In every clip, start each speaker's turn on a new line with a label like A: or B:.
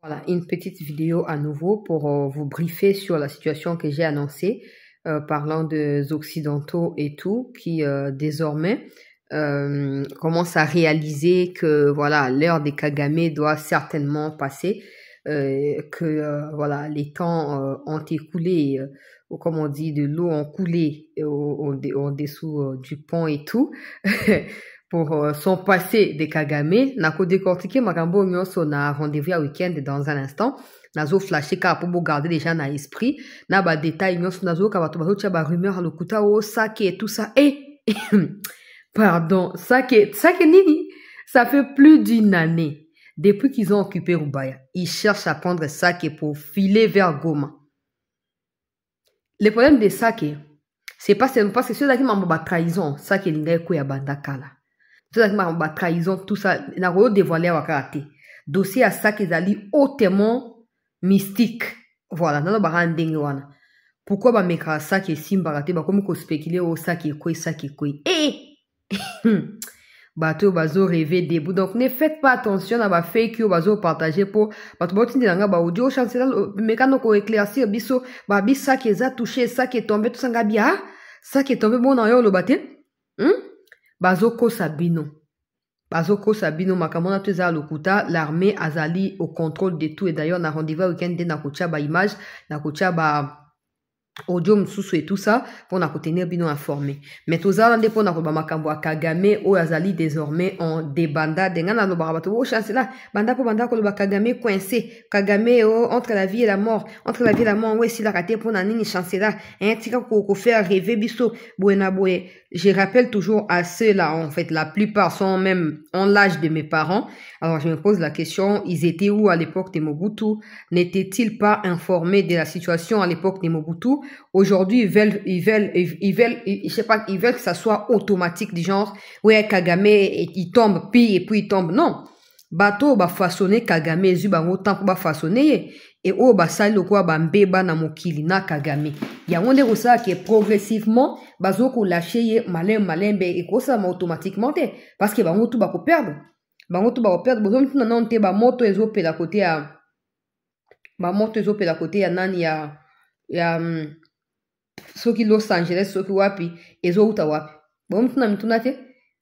A: Voilà, une petite vidéo à nouveau pour vous briefer sur la situation que j'ai annoncée, parlant des Occidentaux et tout, qui désormais commencent à réaliser que voilà, l'heure des Kagame doit certainement passer, que voilà, les temps ont écoulé, ou comme on dit, de l'eau ont coulé en dessous du pont et tout. Pour son passé de Kagame, nako décortiquer makambo nyonso na rendez-vous à week-end dans un instant. Nazo flasher car pour garder les gens à esprit. Na ba détail nyonso nazo ka bato bazo tia ba rumeur à lokuta o sake et tout ça. Pardon, sake nini? Ça fait plus d'une année depuis qu'ils ont occupé Rubaya. Ils cherchent à prendre sake pour filer vers Goma. Le problème de sake, c'est pas seulement parce que ceux qui m'ont trahison, sake n'ingaye ko ya bandakala. Tout ça, ma trahison, tout ça, n'a rien dévoilé à karaté. Dossier à ça qu'ils allaient hautement mystique. Voilà, non, bah, rending wana. Pourquoi bah, mekra ça qui est simbarate, bah, comme qu'on spécule au ça qui est quoi, ça qui est quoi. Bateau, bazo rêver debout. Donc, ne faites pas attention à ma fake ou bazo partager pour, bah, tout le monde dit, bah, audio, chancelier, mécano, ko éclaircir, biso, bah, bis ça qui est touché, ça qui est tombé, tout ça, ngabia, ça qui est tombé, bon, dans le bâté, Bazoko Sabino. Bazoko Sabino, makamona tuza lokuta, l'armée azali au contrôle de tout. Et d'ailleurs, na rendez-vous week-end na kucha ba image, na kucha ba audio msusu et tout ça, pour na tenir bino informé. Mais tout ça, on dépend na ba makambo Kagame, ou azali désormais en débanda, d'engana no barabato, oh chance là, banda ko ba Kagame coincé, Kagame, oh, entre la vie et la mort, ouais, si la raté pour na nini chance là, hein, tika ko faire rêver biso, buena boue. Je rappelle toujours à ceux-là, en fait, la plupart sont même en l'âge de mes parents. Alors, je me pose la question, ils étaient où à l'époque de Mobutu? N'étaient-ils pas informés de la situation à l'époque de Mobutu? Aujourd'hui, ils veulent, je sais pas, ils veulent que ça soit automatique, du genre, ouais, Kagame, il tombe, puis, et puis il tombe. Non. Bateau, ba façonner Kagame, zubango, tant que ba façonner, et oh, ba sa lo kwa ba mbeba na mokili na Kagame. Ya onde ko ça qui est progressivement, bazo ko lâcher ye malin, be, et ko ça automatiquement te, parce que bango tout ba ko perdre. Bango tout ba ko perdre, bozo mtuna non te ba moto ezo pe la côté à, ba moto ezo pe la côté à nani ya, soki Los Angeles, soki wapi, ezo uta wapi. Bozo mtuna te,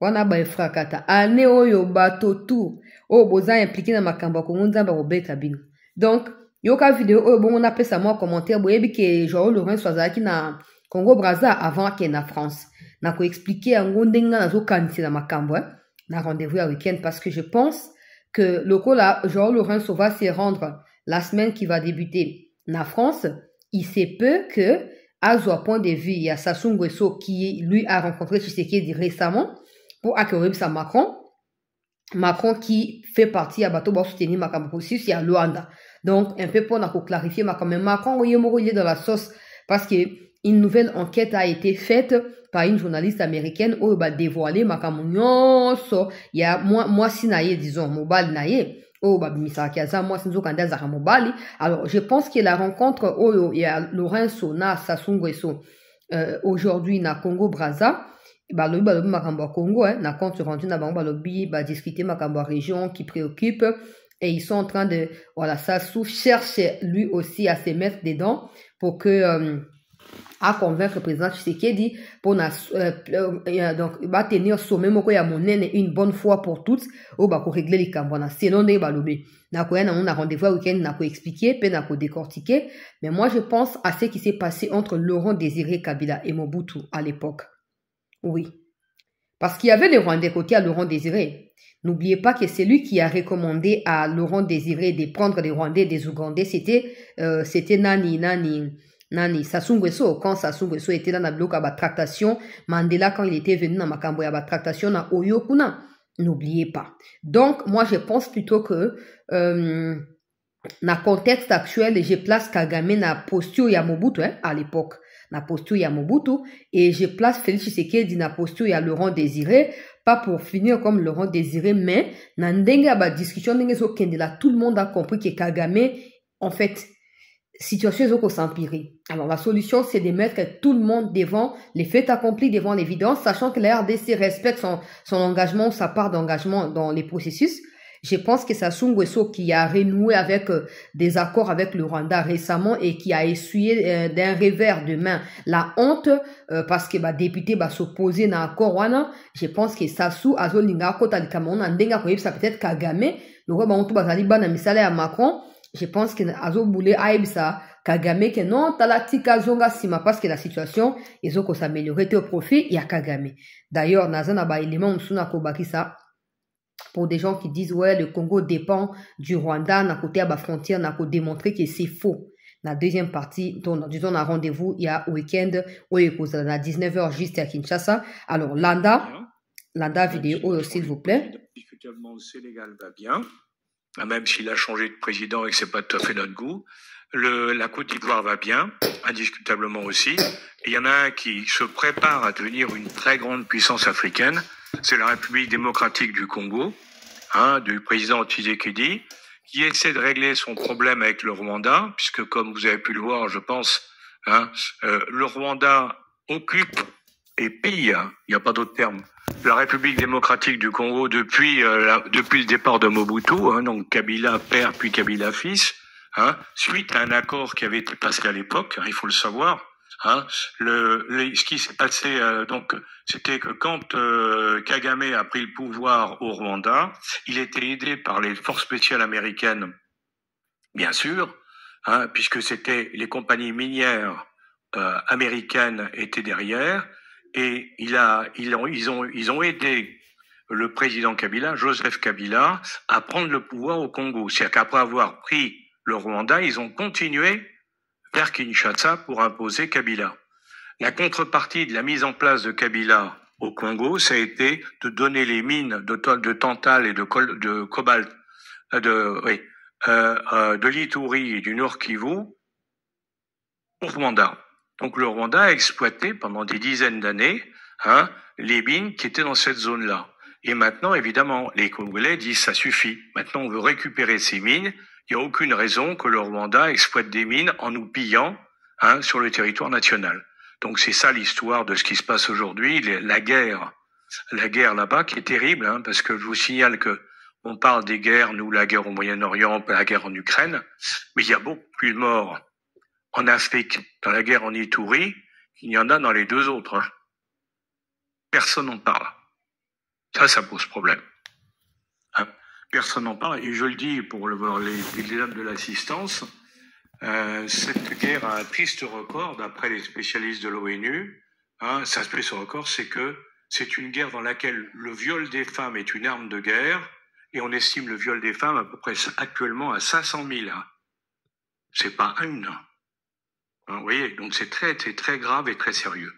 A: wana ba efrakata. Ane oyo bato tout, oh, boza impliqué na makamba ko nzamba ko beta bino. Donc, yoka vidéo oyo bon on appelle ça moi commentaire boyebi ke Joao Lourenço azalaki na Congo Brazza avant ke na France. Na ko expliquer yango ndenga nazo kanisi na makambo na rendez-vous à week-end parce que je pense que le coup là Joao Lourenço va se rendre la semaine qui va débuter na France. Il se peut que à son point de vue il y a Sassou Nguesso qui lui a rencontré Tshisekedi récemment pour accueillir sa Macron qui fait partie à bateau pour soutenir makambo processus il y a Luanda. Donc, un peu pour clarifier, mais quand même, Macron, il est dans la sauce parce que une nouvelle enquête a été faite par une journaliste américaine où il va dévoiler Macron, il y a moi, si naïe, disons, mobile naïe, oh, bah, misakaza, moi, c'est un zara mobile. Alors, je pense que la rencontre, oh, il y a Lorenzo, na, Sassou Nguesso, aujourd'hui, na Congo Brazza, bah, le Makambo Congo, na compte rendu, na Bamba lobby, bah, discuter Makambo région qui préoccupe. Et ils sont en train de, voilà, Sassou cherche lui aussi à se mettre dedans pour que, à convaincre le président Tshisekedi pour donc, il va tenir sommet, moko ya monene une bonne fois pour toutes, ou bah, pour régler les cambona. Selon les balobé. On a rendez-vous au week-end, n'a pas expliqué, puis n'a pas décortiqué. Mais moi, je pense à ce qui s'est passé entre Laurent Désiré Kabila et Mobutu à l'époque. Oui. Parce qu'il y avait les Rwandais côté à Laurent Désiré. N'oubliez pas que c'est lui qui a recommandé à Laurent Désiré de prendre des Rwandais et des Ougandais. C'était Nani, Sassou Nguesso. Quand Sassou Nguesso était dans la bloc à la tractation, Mandela, quand il était venu dans Makambo à la tractation, na Oyo Kuna. N'oubliez pas. Donc, moi, je pense plutôt que, dans le contexte actuel, je place Kagame na posture ya Mobutu, à l'époque. Na posture ya Mobutu. Et je place Félix Tshisekedi na posture ya Laurent Désiré. Pas pour finir comme Laurent Désiré, mais dans la discussion, tout le monde a compris que Kagame, en fait, situation est s'empirer. Alors la solution, c'est de mettre tout le monde devant les faits accomplis, devant l'évidence, sachant que la RDC respecte son engagement, sa part d'engagement dans les processus. Je pense que Sassou Nguesso qui a renoué avec des accords avec le Rwanda récemment et qui a essuyé d'un revers de main la honte parce que député s'opposer dans l'accord, je pense que Sassou azolinga kota du Cameroun ndenga koyebisa peut-être Kagame loko bantu bazali bana misala ya Macron. Je pense que azoboule aibisa Kagame que non tala tika zonga sima parce que la situation ezoko s'améliorer au profit ya Kagame. D'ailleurs nazana ba élément musuna ko bakisa pour des gens qui disent ouais le Congo dépend du Rwanda na côté à la frontière n'a qu'à démontrer que c'est faux. La deuxième partie disons on a rendez-vous il y a week-end où il est à 19h juste à Kinshasa. Alors Landa vidéo s'il vous plaît.
B: Discutablement le Sénégal va bien, même s'il a changé de président et que c'est pas tout à fait notre goût. La Côte d'Ivoire va bien, indiscutablement aussi. Et il y en a un qui se prépare à devenir une très grande puissance africaine. C'est la République démocratique du Congo, du président Tshisekedi, qui essaie de régler son problème avec le Rwanda, puisque comme vous avez pu le voir, je pense, le Rwanda occupe et pille, il n'y a pas d'autre terme, la République démocratique du Congo depuis le départ de Mobutu, donc Kabila père puis Kabila fils, suite à un accord qui avait été passé à l'époque, il faut le savoir. Ce qui s'est passé, donc, c'était que quand Kagame a pris le pouvoir au Rwanda, il était aidé par les forces spéciales américaines, bien sûr, puisque c'était les compagnies minières américaines étaient derrière, et ils ont aidé le président Kabila, Joseph Kabila, à prendre le pouvoir au Congo. C'est-à-dire qu'après avoir pris le Rwanda, ils ont continué vers Kinshasa pour imposer Kabila. La contrepartie de la mise en place de Kabila au Congo, ça a été de donner les mines de tantal et de cobalt, de l'Ituri et du Nord Kivu au Rwanda. Donc le Rwanda a exploité pendant des dizaines d'années les mines qui étaient dans cette zone-là. Et maintenant, évidemment, les Congolais disent ça suffit. Maintenant, on veut récupérer ces mines. Il n'y a aucune raison que le Rwanda exploite des mines en nous pillant sur le territoire national. Donc c'est ça l'histoire de ce qui se passe aujourd'hui, la guerre là-bas qui est terrible, parce que je vous signale que on parle des guerres, nous la guerre au Moyen-Orient, la guerre en Ukraine, mais il y a beaucoup plus de morts en Afrique dans la guerre en Ituri qu'il y en a dans les deux autres. Personne n'en parle. Ça pose problème. Personne n'en parle, et je le dis pour les dames de l'assistance, cette guerre a un triste record, d'après les spécialistes de l'ONU. Ça se fait ce record, c'est que c'est une guerre dans laquelle le viol des femmes est une arme de guerre, et on estime le viol des femmes à peu près actuellement à 500 000. C'est pas une. Vous voyez, donc c'est très grave et très sérieux.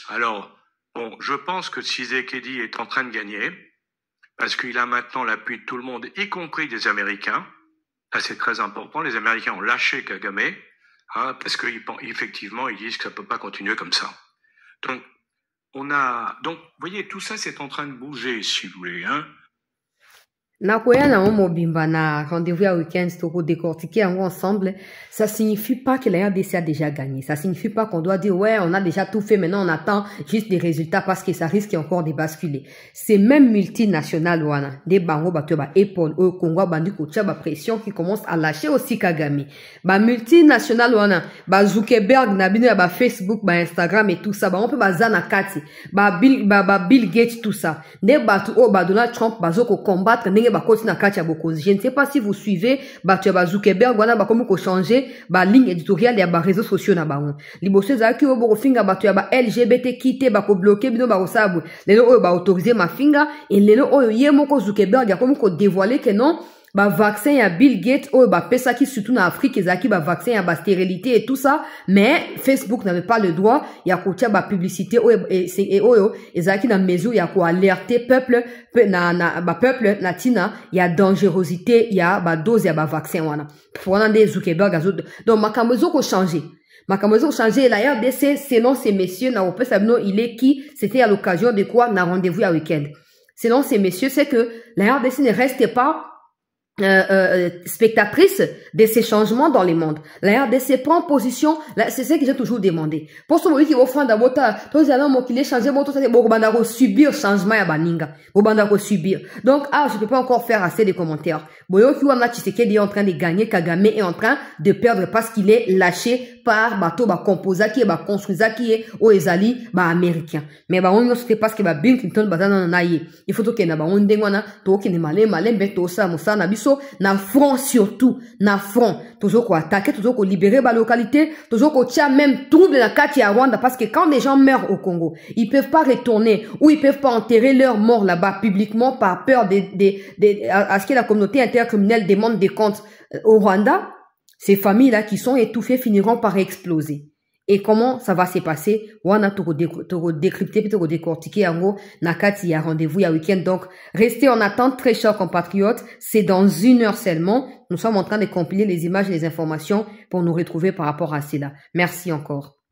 B: Alors, bon, je pense que Tshisekedi est en train de gagner, parce qu'il a maintenant l'appui de tout le monde, y compris des Américains. Ça, c'est très important. Les Américains ont lâché Kagame, parce qu'effectivement, ils disent que ça ne peut pas continuer comme ça. Donc, vous voyez, tout ça, c'est en train de bouger, si vous voulez,
A: Nakoya na mobimba na rendez-vous à week-end pour décortiquer ensemble, ça signifie pas que la RDC a déjà gagné. Ça signifie pas qu'on doit dire ouais, on a déjà tout fait, maintenant on attend juste des résultats parce que ça risque encore de basculer. C'est même multinational wana, des bango bato ba épaule au Congo bandu kocha ba pression qui commence à lâcher aussi Kagame. Ba multinational wana, ba Zuckerberg na bino ba Facebook, ba Instagram et tout ça, ba on peut ba zana kati, ba Bill Gates tout ça. Des bato o ba Donald Trump bazoko combattre je ne sais pas si vous suivez Zuckerberg wana bakomi ko changer ba ligne éditoriale ya ba réseaux sociaux na bango liboso za ki obo finga bato ya ba LGBT kite ba ko bloquer bino ba osabu lelo oyo ba autoriser ma finga et lelo oyo ye moko Zuckerberg ya komi ko dévoiler que non ba vaccin ya Bill Gates oyo ba pesa ki surtout na Afrique ezaki ba vaccin ya ba stérilité et tout ça, mais Facebook n'avait pas le droit ya kotia ba publicité oyo et oyo ezaki na mesure ya ko alerter peuple na tina ya dangerosité ya ba dose ya ba vaccin wana pour des Zuckerberg azot. Donc makambo ko changer. Makambo ko changer la RDC selon ces messieurs na opé sabino il est qui c'était à l'occasion de quoi na rendez-vous à week-end. Selon ces messieurs c'est que la RDC ne reste pas spectatrice de ces changements dans les mondes. La RDC prend position, c'est ce que j'ai toujours demandé. Pour ce moment qui va faire d'abord, tous les gens qui les changé, bon, tout ça, bon, on subir changement à baninga, on va subir. Donc, je peux pas encore faire assez de commentaires. Boyo qui a Tshisekedi est en train de gagner, Kagame est en train de perdre parce qu'il est lâché par bateau, composa qui est construisa qui est aux Ezali, américain. Mais on c'était parce que Bill Clinton bazana naie. Il faut que na on dengwana, to qui ne malin, beto ça, moussa na biso, na front surtout, na front. Toujours quoi attaquer, toujours quoi libérer la localité, toujours quoi tia même trouble la carte à Rwanda parce que quand les gens meurent au Congo, ils peuvent pas retourner ou ils peuvent pas enterrer leur mort là-bas publiquement par peur à ce que la communauté intercriminelle demande des comptes au Rwanda. Ces familles-là qui sont étouffées finiront par exploser. Et comment ça va se passer? On a tout décrypté, puis tout décortiqué. En gros, Nakati, il y a rendez-vous, il y a week-end. Donc, restez en attente, très chers compatriotes. C'est dans 1 heure seulement. Nous sommes en train de compiler les images et les informations pour nous retrouver par rapport à cela. Merci encore.